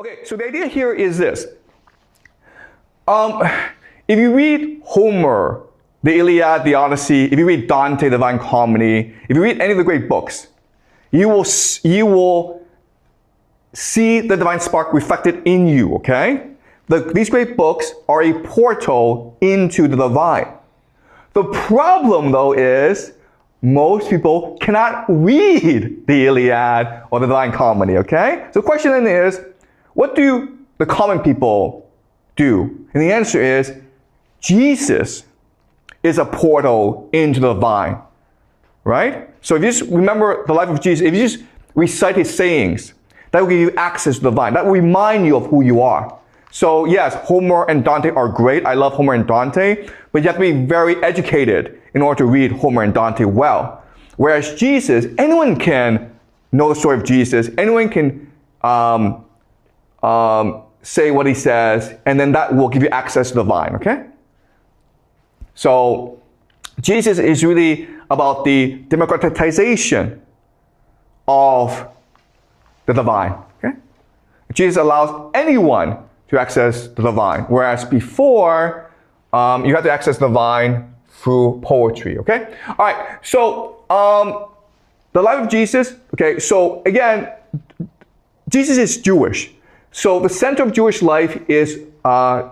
Okay, so the idea here is this. If you read Homer, the Iliad, the Odyssey, if you read Dante, the Divine Comedy, if you read any of the great books, you will see the divine spark reflected in you, okay? These great books are a portal into the divine. The problem, though, is most people cannot read the Iliad or the Divine Comedy, okay? So the question then is, what do the common people do? And the answer is, Jesus is a portal into the divine, right? So if you just remember the life of Jesus, if you just recite his sayings, that will give you access to the divine. That will remind you of who you are. So yes, Homer and Dante are great. I love Homer and Dante, but you have to be very educated in order to read Homer and Dante well. Whereas Jesus, anyone can know the story of Jesus. Anyone can say what he says, and then that will give you access to the divine, okay? So Jesus is really about the democratization of the divine, okay? Jesus allows anyone to access the divine, whereas before, you had to access the divine through poetry, okay? All right, so the life of Jesus, okay, so again, Jesus is Jewish. So the center of Jewish life is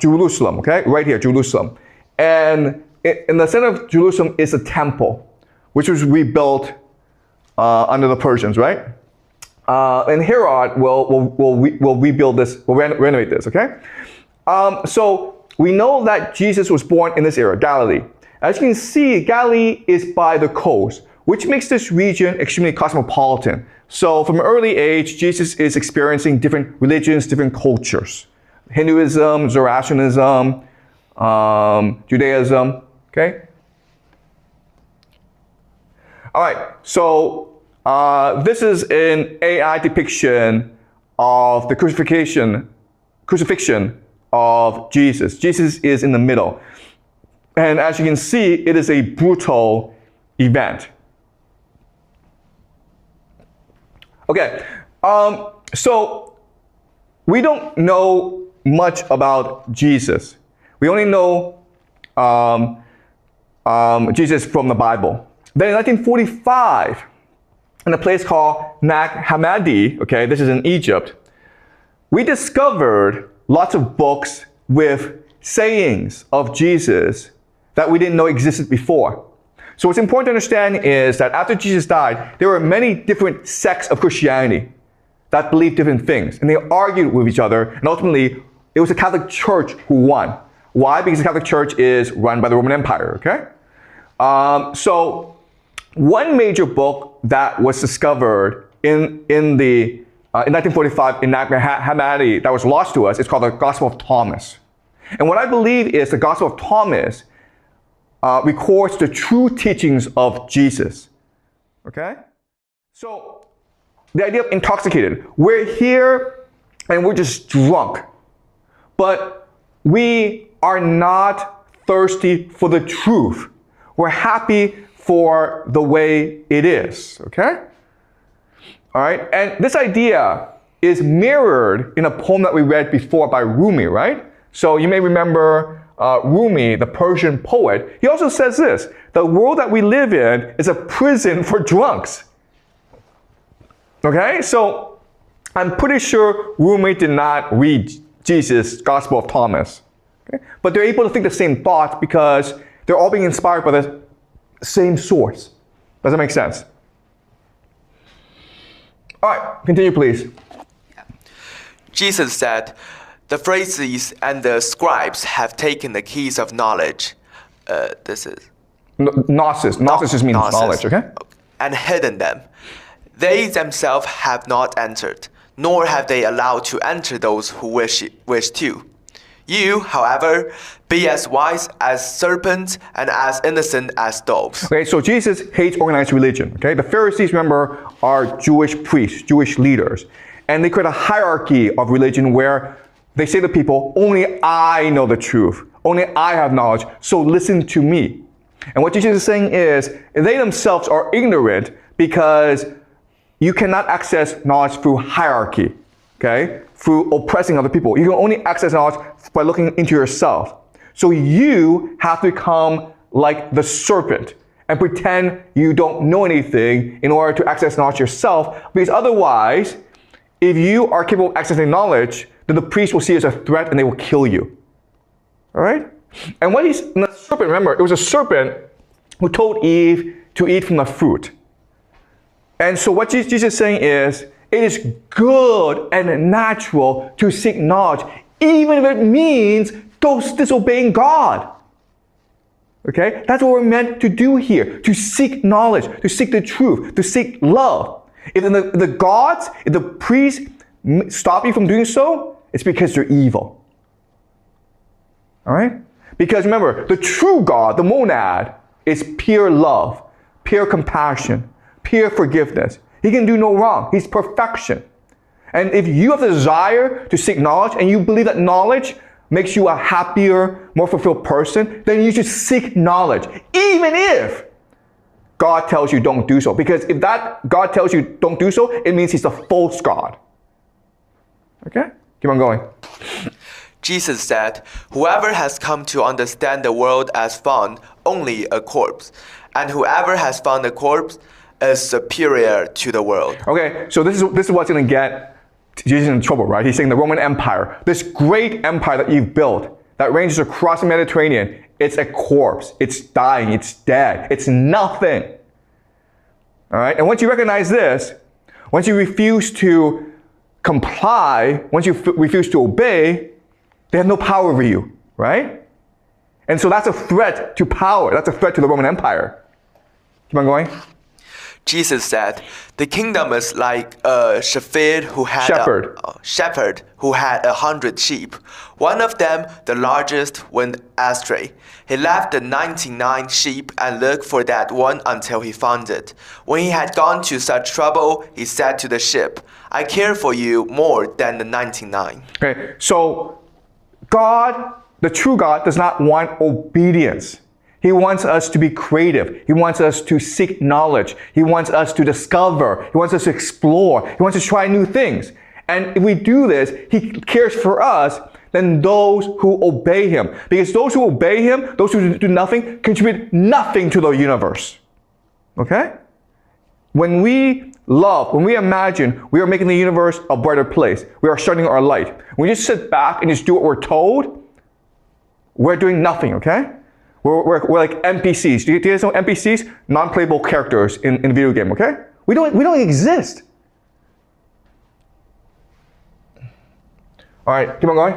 Jerusalem, okay? Right here, Jerusalem. And in the center of Jerusalem is a temple, which was rebuilt under the Persians, right? And Herod will rebuild this, will renovate this, okay? So we know that Jesus was born in this area, Galilee. As you can see, Galilee is by the coast, which makes this region extremely cosmopolitan. So from an early age, Jesus is experiencing different religions, different cultures. Hinduism, Zoroastrianism, Judaism, okay? All right, so this is an AI depiction of the crucifixion of Jesus. Jesus is in the middle. And as you can see, it is a brutal event. Okay, so we don't know much about Jesus. We only know Jesus from the Bible. Then in 1945, in a place called Nag Hammadi, okay, this is in Egypt, we discovered lots of books with sayings of Jesus that we didn't know existed before. So what's important to understand is that after Jesus died, there were many different sects of Christianity that believed different things, and they argued with each other, and ultimately, it was the Catholic Church who won. Why? Because the Catholic Church is run by the Roman Empire, okay? So one major book that was discovered in 1945 in Nag Hammadi that was lost to us is called the Gospel of Thomas. And what I believe is the Gospel of Thomas records the true teachings of Jesus, okay? So the idea of intoxicated. We're here and we're just drunk, but we are not thirsty for the truth. We're happy for the way it is, okay? All right, and this idea is mirrored in a poem that we read before by Rumi, right? So you may remember Rumi, the Persian poet. He also says this: the world that we live in is a prison for drunks. Okay, so I'm pretty sure Rumi did not read Jesus' Gospel of Thomas. Okay? But they're able to think the same thoughts because they're all being inspired by the same source. Does that make sense? All right, continue, please. Jesus said, "The Pharisees and the scribes have taken the keys of knowledge." This is Gnosis. Gnosis just means knowledge, okay? And hidden them. They themselves have not entered, nor have they allowed to enter those who wish to. You, however, be as wise as serpents and as innocent as doves. Okay, so Jesus hates organized religion. Okay, the Pharisees, remember, are Jewish priests, Jewish leaders, and they create a hierarchy of religion where they say to people, only I know the truth. Only I have knowledge, so listen to me. And what Jesus is saying is, they themselves are ignorant because you cannot access knowledge through hierarchy. okay, through oppressing other people. You can only access knowledge by looking into yourself. So you have to become like the serpent and pretend you don't know anything in order to access knowledge yourself, because otherwise, if you are capable of accessing knowledge, then the priest will see it as a threat and they will kill you. All right? And the serpent, remember, it was a serpent who told Eve to eat from the fruit. And so what Jesus is saying is, it is good and natural to seek knowledge, even if it means disobeying God. Okay? That's what we're meant to do here, to seek knowledge, to seek the truth, to seek love. If the priests stop you from doing so, it's because they're evil. All right? Because remember, the true God, the monad, is pure love, pure compassion, pure forgiveness. He can do no wrong. He's perfection. And if you have the desire to seek knowledge and you believe that knowledge makes you a happier, more fulfilled person, then you should seek knowledge, even if God tells you don't do so. Because if that God tells you don't do so, it means he's a false God. Okay? Keep on going. Jesus said, "Whoever has come to understand the world has found only a corpse, and whoever has found a corpse is superior to the world." Okay, so this is what's going to get Jesus in trouble, right? He's saying the Roman Empire, this great empire that you've built, that ranges across the Mediterranean, it's a corpse. It's dying. It's dead. It's nothing. All right? And once you recognize this, once you refuse to comply, once you refuse to obey, they have no power over you, right? And so that's a threat to power. That's a threat to the Roman Empire. Keep on going. Jesus said, "The kingdom is like a shepherd who had 100 sheep. One of them, the largest, went astray. He left the 99 sheep and looked for that one until he found it. When he had gone to such trouble, he said to the sheep, 'I care for you more than the 99.'" Okay, so God, the true God, does not want obedience. He wants us to be creative. He wants us to seek knowledge. He wants us to discover. He wants us to explore. He wants us to try new things. And if we do this, he cares for us than those who obey him. Because those who obey him, those who do nothing, contribute nothing to the universe. Okay? When we love, when we imagine we are making the universe a brighter place, we are shining our light. When we just sit back and just do what we're told, we're doing nothing, okay? We're like NPCs. Do you guys know NPCs? Non-playable characters in a video game, okay? We don't exist. All right, keep on going.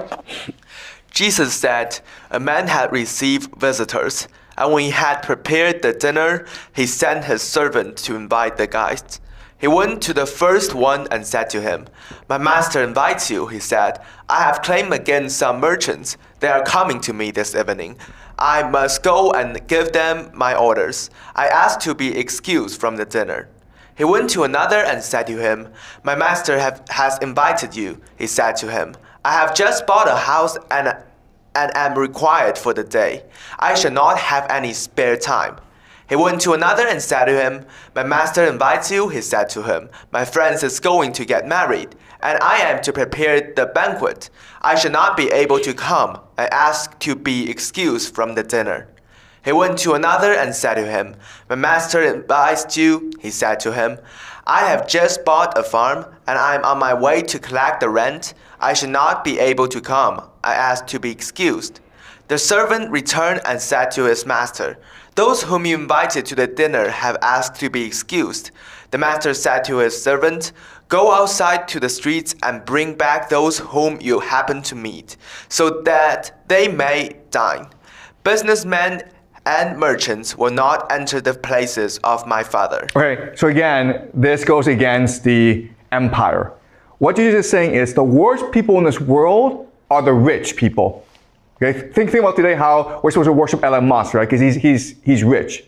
Jesus said, "A man had received visitors, and when he had prepared the dinner, he sent his servant to invite the guests. He went to the first one and said to him, 'My master invites you,' he said. 'I have claimed against some merchants. They are coming to me this evening. I must go and give them my orders. I ask to be excused from the dinner.' He went to another and said to him, 'My master has invited you,' he said to him. 'I have just bought a house and am required for the day. I shall not have any spare time.' He went to another and said to him, 'My master invites you,' he said to him. 'My friend is going to get married, and I am to prepare the banquet. I shall not be able to come. I ask to be excused from the dinner.' He went to another and said to him, 'My master invites you,' he said to him. 'I have just bought a farm, and I am on my way to collect the rent. I shall not be able to come. I ask to be excused.' The servant returned and said to his master, 'Those whom you invited to the dinner have asked to be excused.' The master said to his servant, 'Go outside to the streets and bring back those whom you happen to meet, so that they may dine. Businessmen and merchants will not enter the places of my Father.'" Okay, so again, this goes against the empire. What Jesus is saying is the worst people in this world are the rich people. Okay, think about today how we're supposed to worship Elon Musk, right? Because he's rich.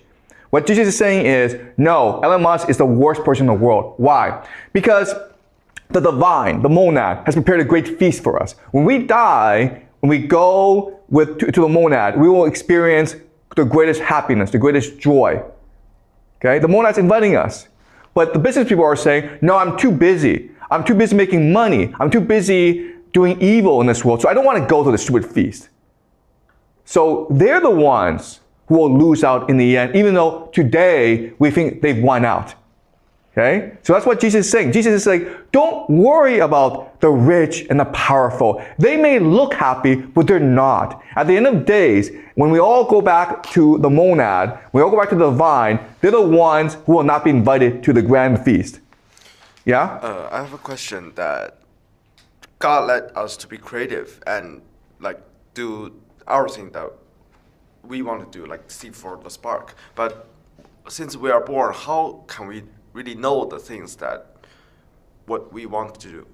What Jesus is saying is, no, Elon Musk is the worst person in the world. Why? Because the divine, the monad, has prepared a great feast for us. When we die, when we go to the monad, we will experience the greatest happiness, the greatest joy. Okay, the monad's inviting us. But the business people are saying, no, I'm too busy. I'm too busy making money. I'm too busy doing evil in this world, so I don't want to go to the stupid feast. So they're the ones who will lose out in the end, even though today we think they've won out. Okay? So that's what Jesus is saying. Jesus is saying, don't worry about the rich and the powerful. They may look happy, but they're not. At the end of days, when we all go back to the monad, we all go back to the vine, they're the ones who will not be invited to the grand feast. Yeah? I have a question that God led us to be creative and like do our thing that we want to do, like seek for the spark. But since we are born, how can we really know the things that what we want to do?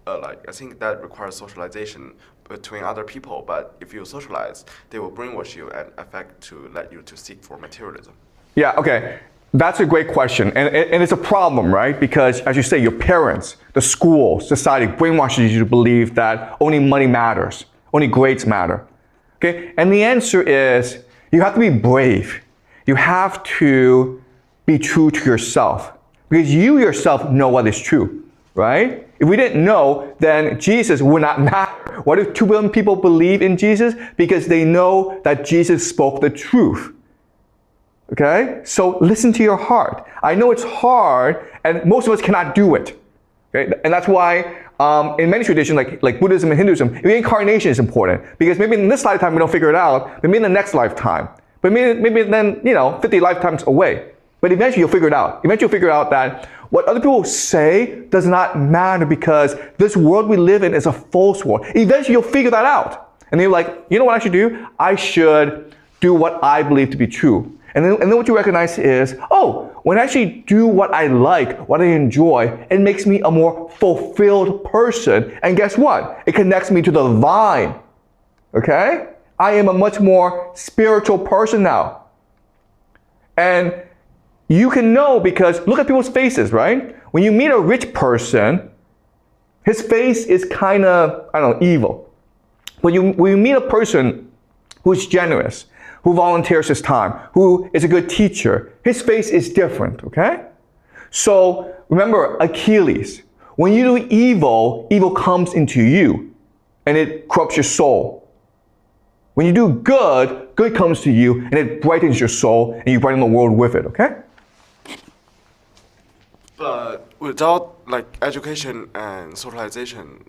I think that requires socialization between other people. But if you socialize, they will brainwash you and affect to let you to seek for materialism. Yeah, okay. That's a great question. And it's a problem, right? Because as you say, your parents, the school, society brainwashes you to believe that only money matters, only grades matter. Okay? And the answer is you have to be brave. You have to be true to yourself. Because you yourself know what is true, right? If we didn't know, then Jesus would not matter. What if 2 billion people believe in Jesus? Because they know that Jesus spoke the truth. Okay? So listen to your heart. I know it's hard, and most of us cannot do it. Okay? And that's why in many traditions, like Buddhism and Hinduism, reincarnation is important. Because maybe in this lifetime we don't figure it out, maybe in the next lifetime. But maybe then, 50 lifetimes away. But eventually you'll figure it out. Eventually you'll figure out that what other people say does not matter because this world we live in is a false world. Eventually you'll figure that out. And then you're like, you know what I should do? I should do what I believe to be true. And then what you recognize is, oh, when I actually do what I like, what I enjoy, it makes me a more fulfilled person. And guess what? It connects me to the vine. Okay? I am a much more spiritual person now. And you can know because look at people's faces, right? When you meet a rich person, his face is kind of, evil. When you meet a person who's generous, who volunteers his time, who is a good teacher, his face is different, okay? So remember Achilles. When you do evil, evil comes into you and it corrupts your soul. When you do good, good comes to you and it brightens your soul and you brighten the world with it, okay? But without education and socialization,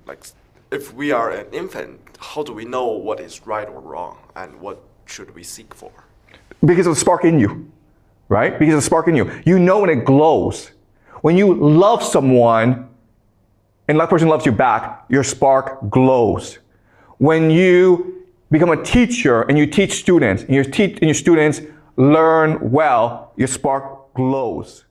if we are an infant, how do we know what is right or wrong and what should we seek for? Because of the spark in you, right? Because of the spark in you. You know when it glows. When you love someone and that person loves you back, your spark glows. When you become a teacher and you teach students and your students learn well, your spark glows.